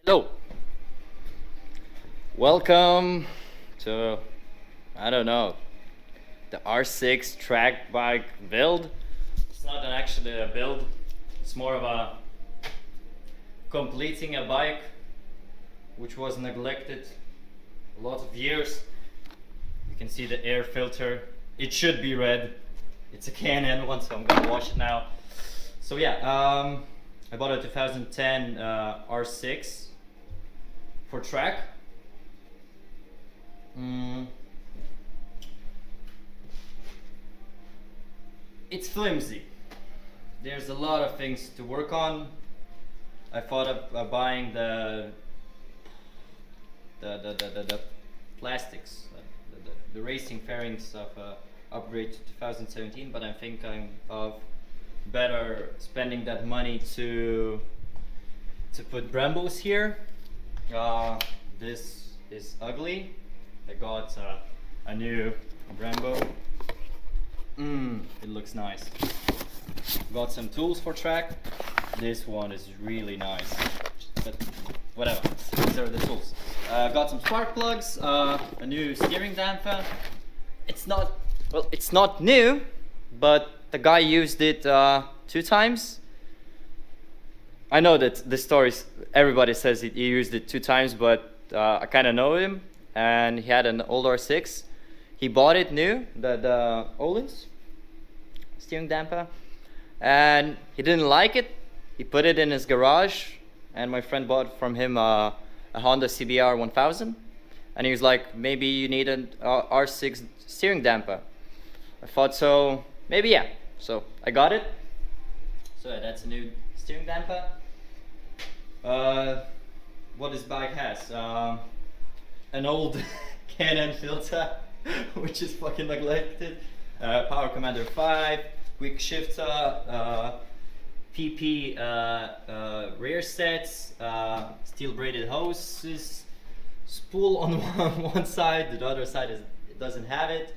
Hello, welcome to, I don't know, the R6 track bike build. It's not actually a build, it's more of a completing a bike which was neglected a lot of years. You can see the air filter, it should be red. It's a Canon one, so I'm gonna wash it now. So yeah, I bought a 2010 R6 for track. It's flimsy. There's a lot of things to work on. I thought of buying the plastics, the racing fairings of upgrade to 2017, but I'm thinking of better spending that money to put Brembos here. This is ugly. I got a new Brembo. It looks nice. Got some tools for track. This one is really nice, but whatever, these are the tools. Got some spark plugs, a new steering damper. It's not new, but the guy used it 2 times. I know that the stories, everybody says he used it 2 times, but I kind of know him, and he had an old R6. He bought it new, the Öhlins steering damper, and he didn't like it. He put it in his garage, and my friend bought from him a Honda CBR 1000, and he was like, maybe you need an R6 steering damper. I thought so, maybe yeah. So I got it. So yeah, that's a new steering damper. What this bike has, an old Canon filter, which is fucking neglected. Power Commander 5, quick shifter, PP rear sets, steel braided hoses, spool on one side, the other side it doesn't have it.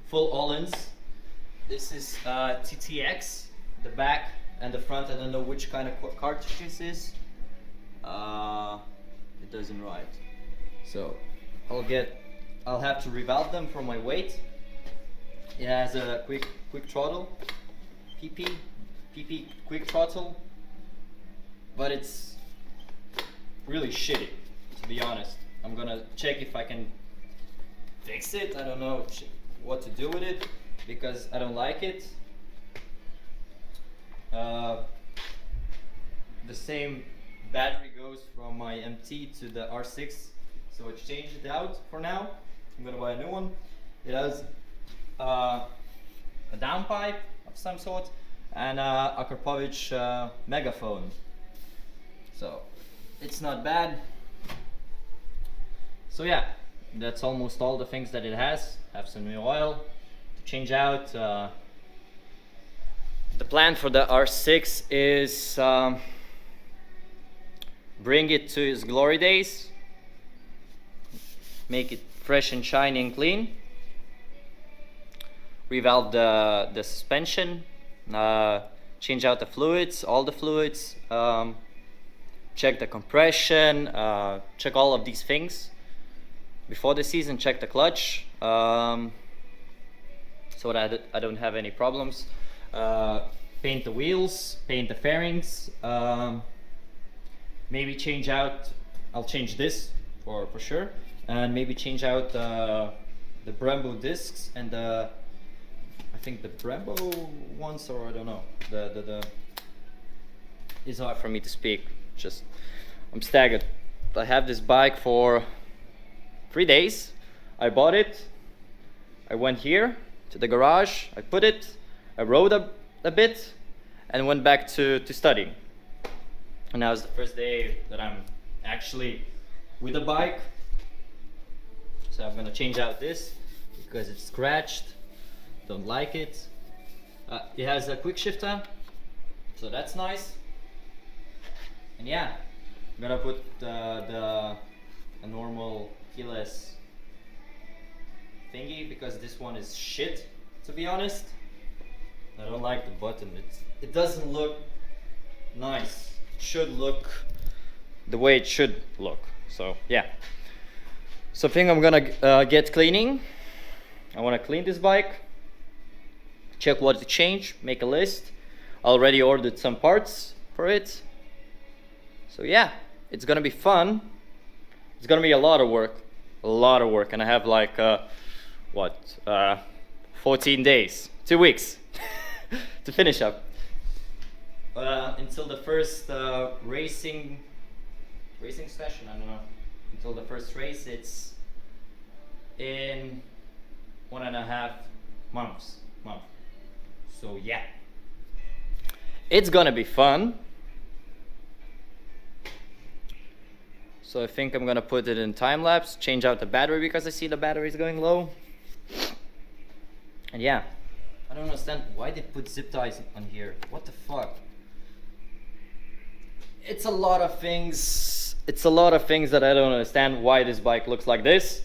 Full Öhlins. This is TTX, the back and the front. I don't know which kind of cartridge this is. It doesn't write. So I'll have to revalve them for my weight. It has a quick throttle, PP quick throttle, but it's really shitty, to be honest. I'm gonna check if I can fix it. I don't know what to do with it because I don't like it. The same battery goes from my MT to the R6, so I changed it out for now. I'm gonna buy a new one. It has a downpipe of some sort and a Karpovich megaphone, so it's not bad. So yeah, that's almost all the things that it has. Have some new oil to change out. The plan for the R6 is bring it to its glory days, make it fresh and shiny and clean, revalve the suspension, change out the fluids, all the fluids, check the compression, check all of these things before the season, check the clutch, so that I don't have any problems. Paint the wheels, paint the fairings, maybe change out, I'll change this for sure, and maybe change out the Brembo discs and I think the Brembo ones, or I don't know, it's hard for me to speak, just I'm staggered. I have this bike for 3 days. I bought it, I went here to the garage, I put it, I rode a bit and went back to studying. And now is the first day that I'm actually with a bike. So I'm gonna change out this because it's scratched, don't like it. It has a quick shifter, so that's nice. And yeah, I'm gonna put a normal keyless thingy because this one is shit, to be honest. I don't like the button. It doesn't look nice. should look the way it should look. So yeah. So I think I'm gonna get cleaning. I want to clean this bike, check what to change, make a list. Already ordered some parts for it. So yeah, it's gonna be fun. It's gonna be a lot of work, and I have like 14 days, 2 weeks to finish up until the first racing session. I don't know, until the first race. It's in 1.5 months. So yeah, it's gonna be fun. So I think I'm gonna put it in time lapse, change out the battery because I see the battery is going low. And yeah, I don't understand why they put zip ties on here. What the fuck? It's a lot of things. It's a lot of things that I don't understand why this bike looks like this.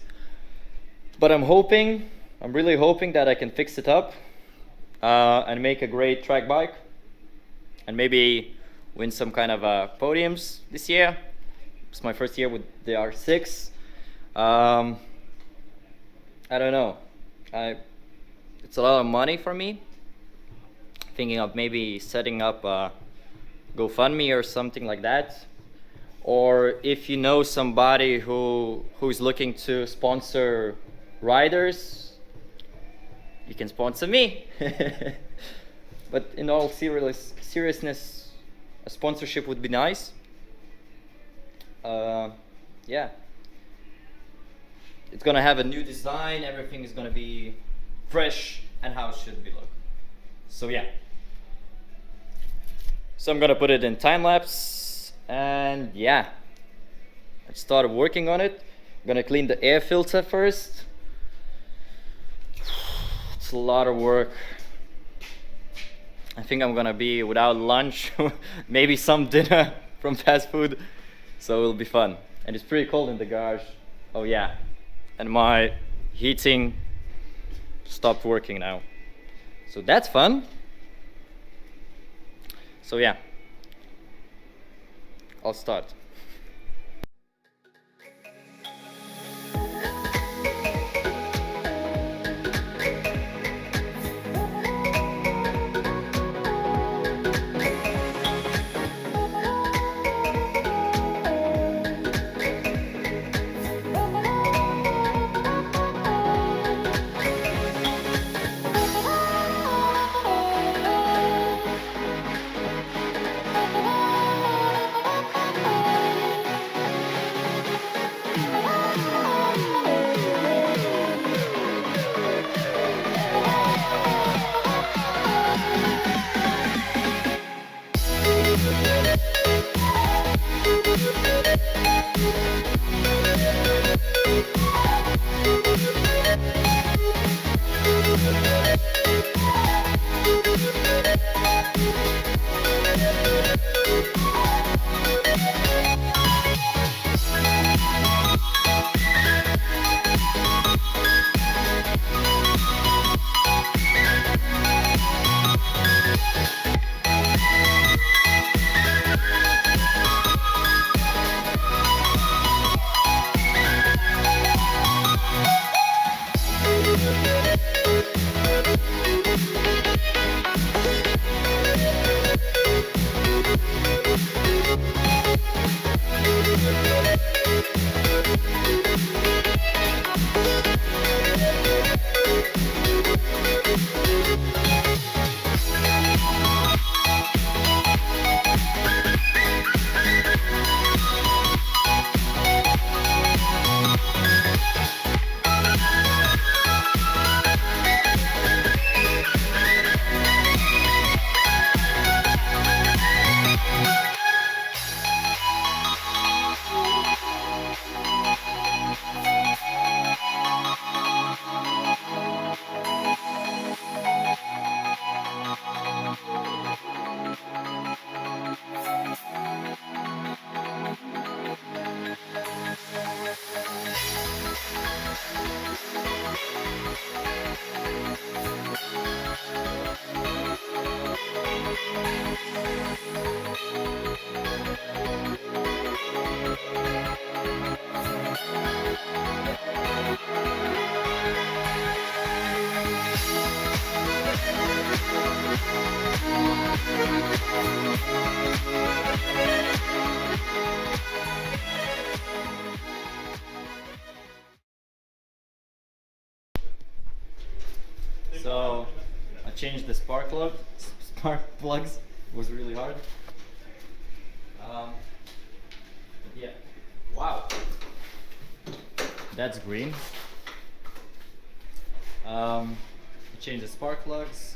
But I'm really hoping that I can fix it up and make a great track bike and maybe win some kind of podiums this year. It's my first year with the R6. I don't know. It's a lot of money for me. Thinking of maybe setting up a GoFundMe or something like that. Or if you know somebody who's looking to sponsor riders, you can sponsor me. But in all seriousness, a sponsorship would be nice. Yeah, it's gonna have a new design. Everything is gonna be fresh and how it should be look. So yeah, so I'm gonna put it in time lapse, and yeah, I started working on it. I'm gonna clean the air filter first. It's a lot of work. I think I'm gonna be without lunch, maybe some dinner from fast food. So it'll be fun. And it's pretty cold in the garage. Oh yeah. And my heating stopped working now. So that's fun. So yeah, I'll start. change the spark plugs. It was really hard. But yeah. Wow. That's green. Change the spark plugs.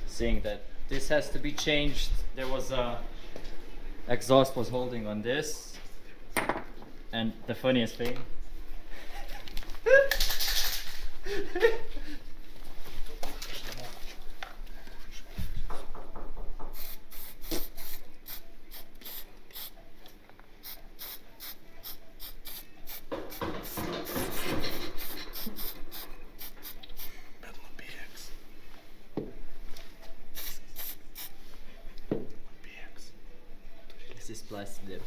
Seeing that this has to be changed. There was a exhaust was holding on this, and the funniest thing. This is plastic dip.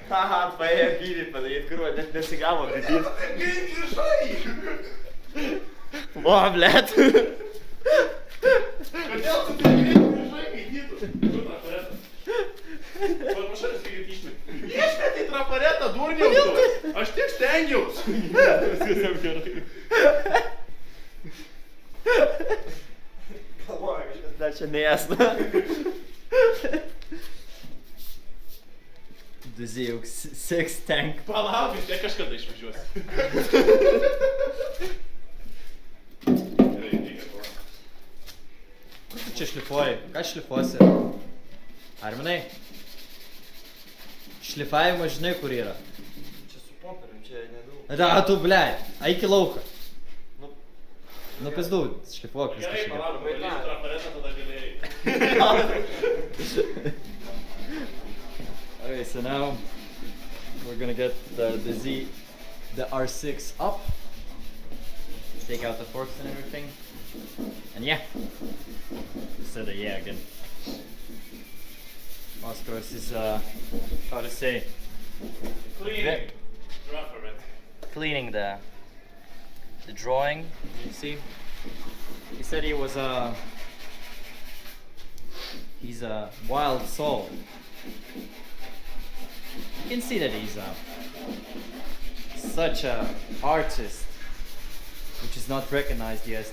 Haha, paėjo gydį padaryti, kur net nesigavo gydyti. Kaip grįžai? Va, blet. Kodėl tu taip grįžai gydytų? Kur trafaretą? Pašarės kaip išmet. Išmet į trafaretą, durniau tu. Aš tik stengiaus. Viskas jau gerai. Galvoju, kažkas dar čia neėsna. The ZX6 tank. Palauk, vis tiek kažkada išvažiuosi. Kur tu čia šlifuoji? Ką šlifuosi? Arminai? Šlifavimas žinai kur yra? Čia su popierium, čia nedaug. Da, tu blei, eik į lauką. Nu pizdu, šlifuok viską Gerai, šiek tiek. palauk, palysiu trafaretą, tada galėjai. Okay, so now we're gonna get the R6 up, take out the forks and everything, and yeah, so the yeah again. Arturas is how to say cleaning the drawing. You see, he said he was he's a wild soul. You can see that he's such an artist, which is not recognized yet.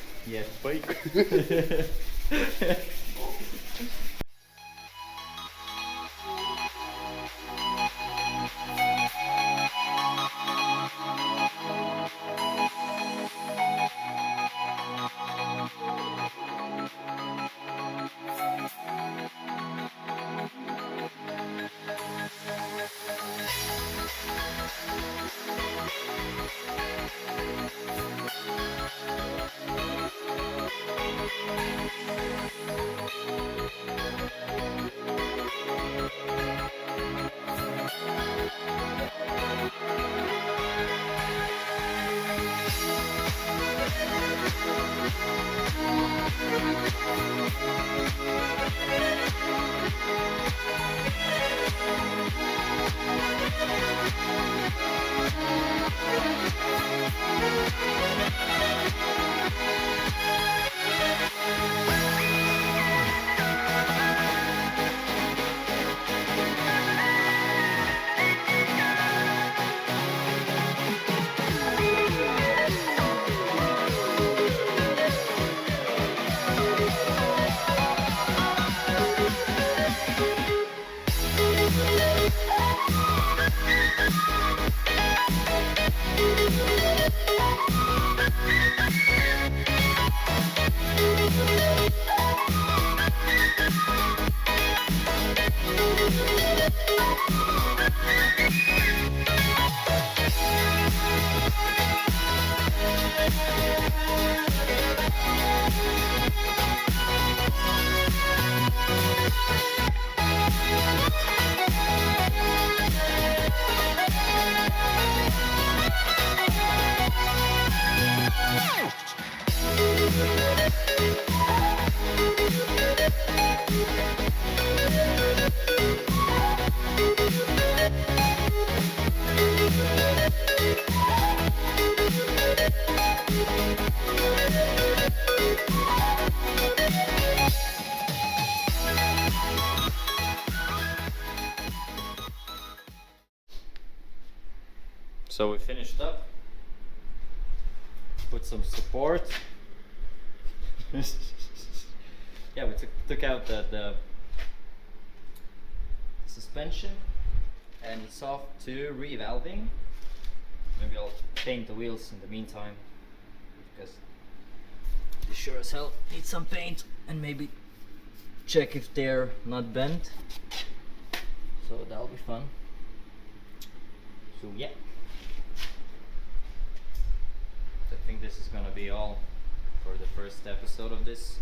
So we finished up. Put some support. Yeah, we took out the suspension, and it's off to revalving. Maybe I'll paint the wheels in the meantime, because they sure as hell need some paint, and maybe check if they're not bent. So that'll be fun. So yeah, I think this is gonna be all for the first episode of this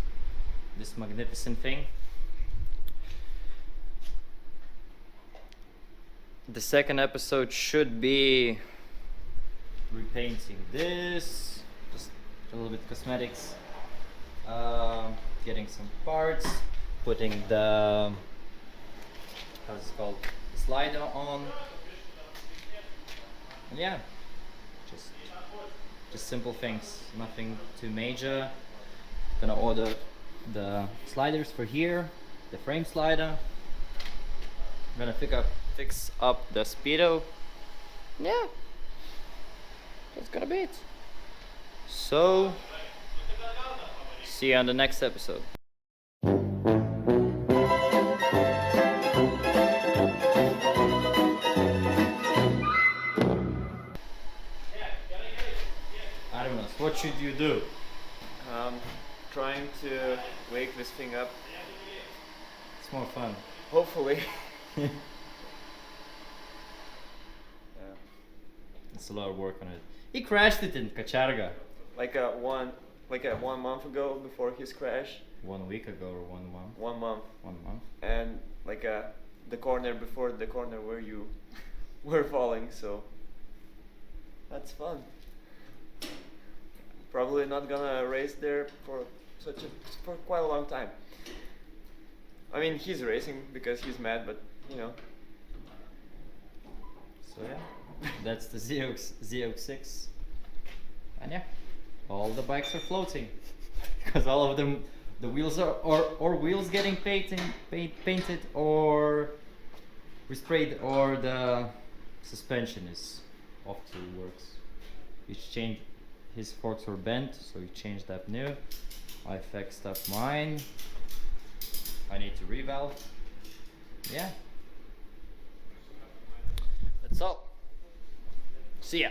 magnificent thing. The second episode should be repainting this, just a little bit of cosmetics, getting some parts, putting the, how's it called, slider on, and yeah, just simple things, nothing too major. Gonna order the sliders for here, the frame slider. I'm gonna fix up the speedo. Yeah, that's gonna be it. So, see you on the next episode. Arturas, what should you do? Trying to wake this thing up. It's more fun. Hopefully. Yeah. It's a lot of work on it. He crashed it in Kacharga. Like one month ago before his crash. 1 week ago or 1 month? 1 month. 1 month. And like the corner before the corner where you were falling, so that's fun. Probably not gonna race there for quite a long time. I mean, he's racing because he's mad, but you know. So yeah, that's the Z06, and yeah, all the bikes are floating because all of them, the wheels are or wheels getting painted or resprayed, or the suspension is off to the works. Which changed. His forks were bent, so he changed that new. I fixed up mine. I need to revalve. Yeah. That's all. See ya.